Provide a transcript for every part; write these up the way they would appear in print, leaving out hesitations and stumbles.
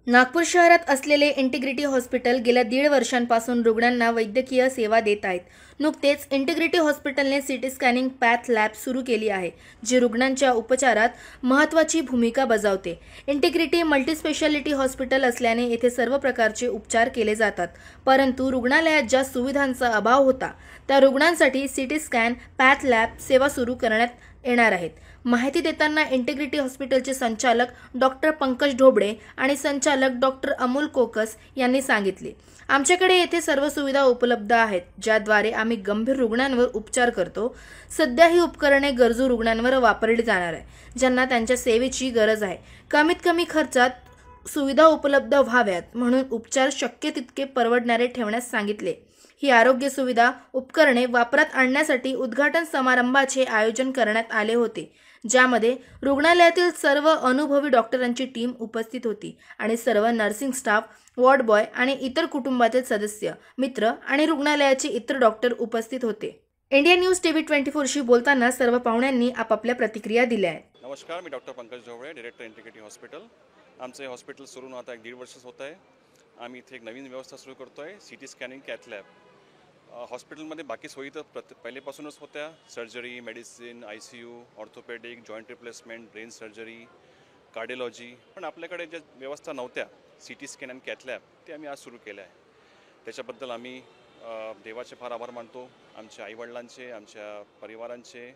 नागपूर शहरात असलेले integrity hospital गेल्या 1.5 वर्षांपासून रुग्णांना वैद्यकीय सेवा देत आहेत. नुकतेच इंटिग्रिटी हॉस्पिटलने सिटी स्कॅनिंग पॅथ लॅब सुरू केली आहे, जी रुग्णांच्या उपचारात महत्त्वाची भूमिका बजावते. इंटिग्रिटी मल्टीस्पेशालिटी हॉस्पिटल असल्याने येथे सर्व प्रकारचे उपचार केले जातात. परंतु रुग्णालयात ज्या सुविधांचा अभाव होता, त्या रुग्णांसाठी सिटी स्कॅन पॅथ लॅब सेवा सुरू करण्यात येणार आहेत. माहिती देताना इंटिग्रिटी हॉस्पिटलचे संचालक डॉक्टर पंकज ढोबळे आणि संचालक डॉक्टर अमोल कोकस यांनी सांगितले, आमच्याकडे येथे सर्व सुविधा उपलब्ध आहेत, ज्याद्वारे आम्ही गंभीर रुग्णांवर उपचार करतो. सध्या ही उपकरणे गरजू रुग्णांवर वापरली जाणार आहे, ज्यांना त्यांच्या सेवेची गरज आहे. कमीत कमी खर्चात सुविधा उपलब्ध व्हाव्यात म्हणून उपचार शक्य तितके परवडणारे ठेवण्यास सांगितले. ही आरोग्य सुविधा उपकरणे वापरात आणण्यासाठी उद्घाटन समारंभाचे आयोजन करण्यात आले होते, ज्यामध्ये रुग्णालयातील सर्व अनुभवी डॉक्टरांची टीम उपस्थित होती आणि सर्व नर्सिंग स्टाफ, वॉर्ड बॉय आणि इतर कुटुंबातील सदस्य, मित्र आणि रुग्णालयाचे इतर डॉक्टर उपस्थित होते. इंडिया न्यूज टीव्ही 24शी बोलताना सर्व पाहुण्यांनी आपापल्या प्रतिक्रिया दिल्या आहेत. नमस्कार, मी doctor Pankaj Dhoble, director integrity hospital. आमचे हॉस्पिटल सुरू होऊन आता 1.5 वर्ष होत आहे. आम्ही इथे एक नवीन व्यवस्था सुरू करतो आहे, सिटी स्कॅनिंग कॅथ लॅब. हॉस्पिटलमध्ये बाकी सोयी तर पहिलेपासूनच होत्या, surgery, medicine, ICU, orthopaedic, joint replacement, brain surgery, cardiology. पण आपल्याकडे ज्या व्यवस्था नव्हत्या, सिटी स्कॅन आणि कॅथ लॅब, ते आम्ही आज सुरू केलं आहे. त्याच्याबद्दल आम्ही देवाचे फार आभार मानतो, आमच्या आईवडिलांचे, आमच्या परिवारांचे,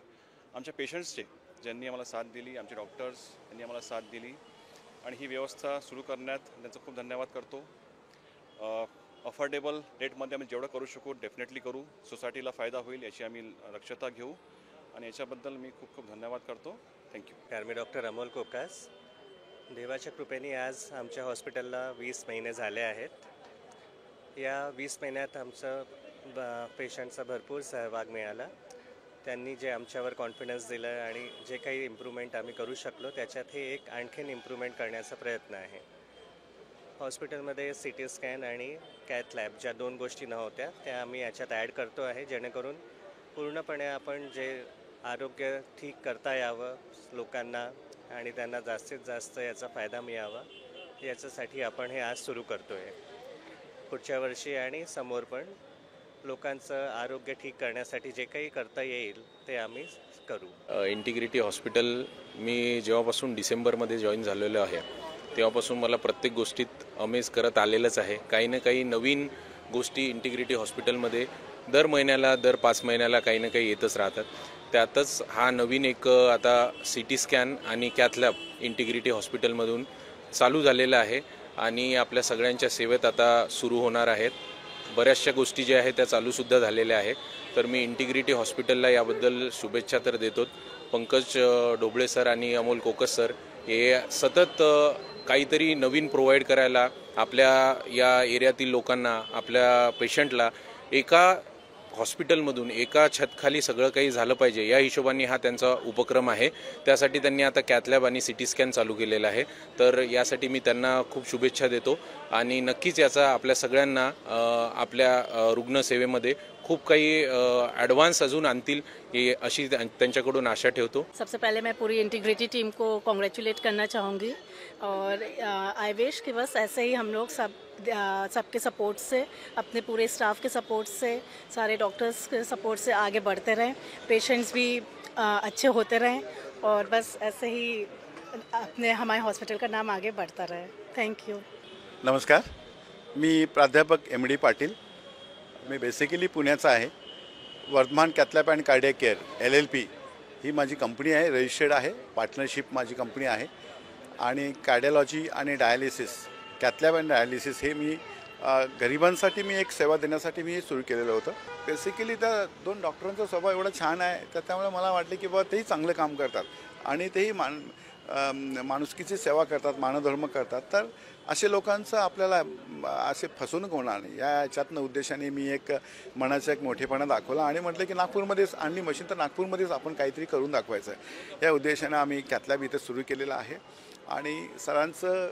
आमच्या पेशंट्सचे, ज्यांनी आम्हाला साथ दिली, आमचे डॉक्टर्स यांनी आम्हाला साथ दिली आणि ही व्यवस्था सुरू करण्यात त्यांचा खूप धन्यवाद करतो. अफोर्डेबल रेटमध्ये आम्ही जेवढं करू शकू डेफिनेटली करू. सोसायटीला फायदा होईल याची आम्ही दक्षता घेऊ आणि याच्याबद्दल मी खूप खूप धन्यवाद करतो. थँक्यू. मी डॉक्टर अमोल कोकास. देवाच्या कृपेने आज आमच्या हॉस्पिटलला 20 महिने झाले आहेत. या 20 महिन्यात आमचं पेशंटचा भरपूर सहभाग मिळाला. त्यांनी जे आमच्यावर कॉन्फिडन्स दिलं आणि जे काही इम्प्रूव्हमेंट आम्ही करू शकलो, त्याच्यात हे एक आणखीन इम्प्रूव्हमेंट करण्याचा प्रयत्न आहे. हॉस्पिटलमध्ये सिटी स्कॅन आणि कॅथ लॅब ज्या 2 गोष्टी नव्हत्या, त्या आम्ही याच्यात ॲड करतो आहे, जेणेकरून पूर्णपणे आपण जे आरोग्य ठीक करता यावं लोकांना आणि त्यांना जास्तीत जास्त याचा फायदा मिळावा, याच्यासाठी आपण हे आज सुरू करतो आहे. पुढच्या वर्षी आणि समोर पण लोकांचं आरोग्य ठीक करण्यासाठी जे काही करता येईल ते आम्ही करू. इंटिग्रिटी हॉस्पिटल मी जेव्हापासून डिसेंबरमध्ये जॉईन झालेलो आहे, तेव्हापासून मला प्रत्येक गोष्टीत अमेज करत आलेलंच आहे. काही ना काही नवीन गोष्टी इंटिग्रिटी हॉस्पिटलमध्ये दर महिन्याला, दर 5 महिन्याला काही ना काही येतच राहतात. त्यातच हा नवीन एक आता सिटी स्कॅन आणि कॅथ लॅब इंटिग्रिटी हॉस्पिटलमधून चालू झालेला आहे आणि आपल्या सगळ्यांच्या सेवेत आता सुरू होणार आहेत. बऱ्याचशा गोष्टी ज्या आहेत त्या चालूसुद्धा झालेल्या आहेत. तर मी इंटिग्रिटी हॉस्पिटलला याबद्दल शुभेच्छा तर देतो. पंकज ढोबळे सर आणि अमोल कोकस सर हे सतत काहीतरी नवीन प्रोव्हाइड करायला आपल्या या एरियातील लोकांना, आपल्या पेशंटला एका हॉस्पिटलमधून एका छतखाली सगळं काही झालं पाहिजे, या हिशोबाने हा त्यांचा उपक्रम आहे. त्यासाठी त्यांनी आता कॅथ लॅब आणि सिटी स्कॅन चालू केलेला आहे. तर यासाठी मी त्यांना खूप शुभेच्छा देतो आणि नक्कीच याचा आपल्या सगळ्यांना आपल्या रुग्णसेवेमध्ये खूप काही ॲडव्हान्स अजून आणतील अशी त्यांच्याकडून आशा ठेवतो. सबसे पहले मैं पूरी इंटीग्रिटी टीम को कॉन्ग्रेचुलेट करना चाहूँगी और आई विश कि बस ऐसे ही हम लोग सबके सपोर्ट से, अपने पूरे स्टाफ के सपोर्ट से, सारे डॉक्टर्स के सपोर्ट से आगे बढ़ते रहें, पेशेंट्स भी अच्छे होते रहें और बस ऐसे ही हमारे हॉस्पिटल का नाम आगे बढ़ता रहे. Thank you. नमस्कार, मी प्राध्यापक MD पाटील. मी बेसिकली पुण्याचा आहे. Vardhaman cath lab and cardiac care LLP ही माझी कंपनी आहे, रजिस्टर्ड आहे. पार्टनरशिप माझी कंपनी आहे आणि कार्डिओलॉजी आणि dialysis, cath lab and dialysis हे मी गरिबांसाठी मी एक सेवा देण्यासाठी मी हे सुरू केलेलं होतं. बेसिकली त्या 2 डॉक्टरांचा स्वभाव एवढा छान आहे, तर त्यामुळे मला वाटलं की बाबा तेही चांगलं काम करतात आणि तेही माणुसकीची सेवा करतात, मानधर्म करतात. तर असे लोकांचं आपल्याला असे फसवणूक होणार नाही, याच्यातनं उद्देशाने मी एक मनाचा एक मोठेपणा दाखवला आणि म्हटलं की नागपूरमध्येच आणली मशीन, तर नागपूरमध्येच आपण काहीतरी करून दाखवायचं आहे. या उद्देशानं आम्ही कॅथ लॅब इथे सुरू केलेलं आहे आणि सरांचं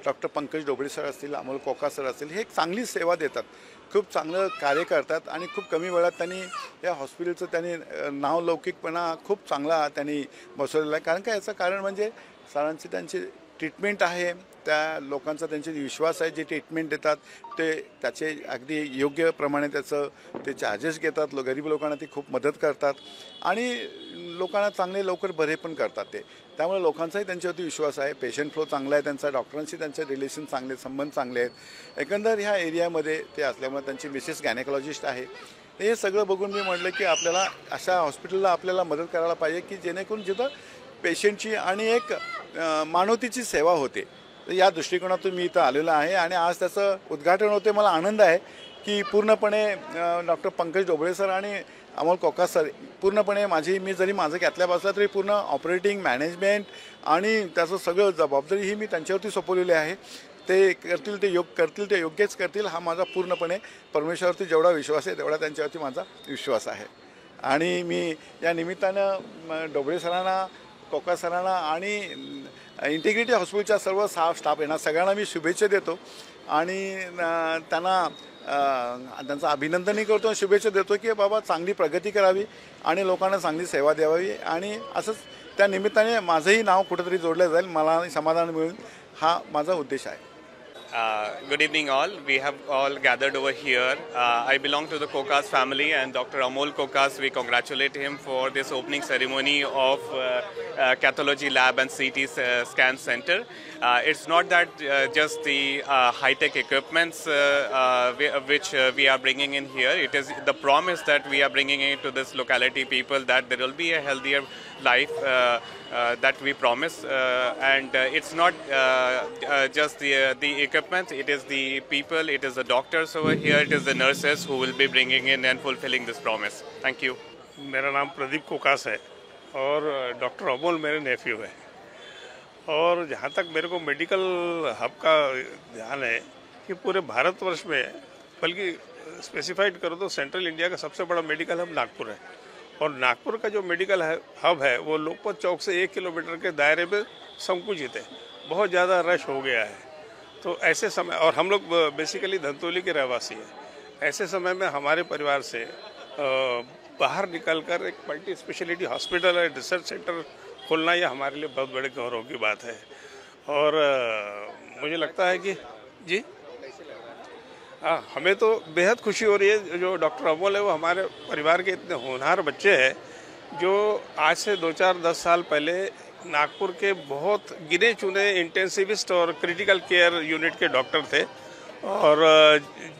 डॉक्टर पंकज ढोबळे सर असतील, अमोल कोका सर असतील, हे एक चांगली सेवा देतात, खूप चांगलं कार्य करतात आणि खूप कमी वेळात त्यांनी या हॉस्पिटलचं त्यांनी नावलौकिकपणा खूप चांगला त्यांनी बसवलेला आहे. कारण का याचं कारण म्हणजे सरांची त्यांची ट्रीटमेंट आहे, त्या लोकांचा त्यांचे विश्वास आहे, जे ट्रीटमेंट देतात ते त्याचे अगदी योग्य प्रमाणे त्याचं ते चार्जेस घेतात. गरीब लोकांना ती खूप मदत करतात आणि लोकांना चांगले लवकर बरे पण करतात ते. त्यामुळे लोकांचाही त्यांच्यावरती विश्वास आहे. पेशंट फ्लो चांगला आहे त्यांचा, डॉक्टरांशी त्यांचे रिलेशन चांगले, संबंध चांगले आहेत. एकंदर ह्या एरियामध्ये ते असल्यामुळे त्यांची मिसेस गायनेकॉलॉजिस्ट आहे. हे सगळं बघून मी म्हटलं की आपल्याला अशा हॉस्पिटलला आपल्याला मदत करायला पाहिजे की जेणेकरून जिथं पेशंटची आणि एक मानवतेची सेवा होते. तर या दृष्टिकोनातून मी इथं आलेलो आहे आणि आज त्याचं उद्घाटन होते. मला आनंद आहे की पूर्णपणे डॉक्टर पंकज डोबळे सर आणि अमोल कोका सर पूर्णपणे मी जरी माझं कॅथलॅब असला तरी पूर्ण ऑपरेटिंग मॅनेजमेंट आणि त्याचं सगळं जबाबदारी ही मी त्यांच्यावरती सोपवलेली आहे. ते करतील ते योग्यच करतील हा माझा पूर्णपणे परमेश्वरावरती जेवढा विश्वास आहे तेवढा त्यांच्यावरती माझा विश्वास आहे. आणि मी या निमित्तानं डोबळे सरांना, कोका सरांना आणि इंटिग्रिटी हॉस्पिटलच्या सर्व स्टाफ येणार सगळ्यांना मी शुभेच्छा देतो आणि त्यांना त्यांचं अभिनंदनही करतो आणि शुभेच्छा देतो की बाबा चांगली प्रगती करावी आणि लोकांना चांगली सेवा द्यावी आणि असंच त्या निमित्ताने माझंही नाव कुठेतरी जोडलं जाईल, मला समाधान मिळेल, हा माझा उद्देश आहे. Good evening all. We have all gathered over here. I belong to the Kokas family and Dr. Amol Kokas, we congratulate him for this opening ceremony of Pathology Lab and CT Scan Center. It's not that just the high-tech equipments which we are bringing in here. It is the promise that we are bringing into this locality people that there will be a healthier life that we promise. And it's not just the equipment, it is the people, it is the doctors over here, it is the nurses who will be bringing in and fulfilling this promise. Thank you. मेरा नाम प्रदीप कोकास है और doctor Amol मेरे नेफ्यू है. और जहाँ तक मेरे को मेडिकल हब का ध्यान है कि पूरे भारतवर्ष में, बल्कि स्पेसिफाइड करो तो सेंट्रल इंडिया का सबसे बड़ा मेडिकल हब नागपुर है. और नागपुर का जो मेडिकल हब है वो लोकपत चौक से 1 किलोमीटर के दायरे में संकुचित है. बहुत ज़्यादा रश हो गया है. तो ऐसे समय, और हम लोग बेसिकली धंतोली के रहवासी हैं, ऐसे समय में हमारे परिवार से बाहर निकलकर एक मल्टी स्पेशलिटी हॉस्पिटल और रिसर्च सेंटर खोलना ये हमारे लिए बहुत बड़े गौरव की बात है. और मुझे लगता है कि जी हाँ, हमें तो बेहद खुशी हो रही है. जो डॉक्टर अमोल है वो हमारे परिवार के इतने होनहार बच्चे हैं जो आज से 2-4-10 साल पहले नागपुर के बहुत गिने चुने इंटेंसिविस्ट और क्रिटिकल केयर यूनिट के डॉक्टर थे और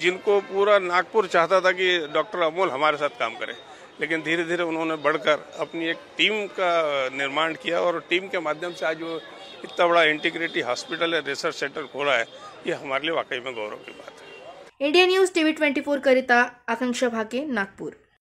जिनको पूरा नागपुर चाहता था कि डॉक्टर अमोल हमारे साथ काम करे. लेकिन धीरे धीरे उन्होंने बढ़कर अपनी एक टीम का निर्माण किया और टीम के माध्यम से आज वो इतना बड़ा इंटीग्रिटी हॉस्पिटल है, रिसर्च सेंटर खोला है. ये हमारे लिए वाकई में गौरव की बात है. इंडिया न्यूज TV 24 करिता आकांक्षा भाके, नागपूर.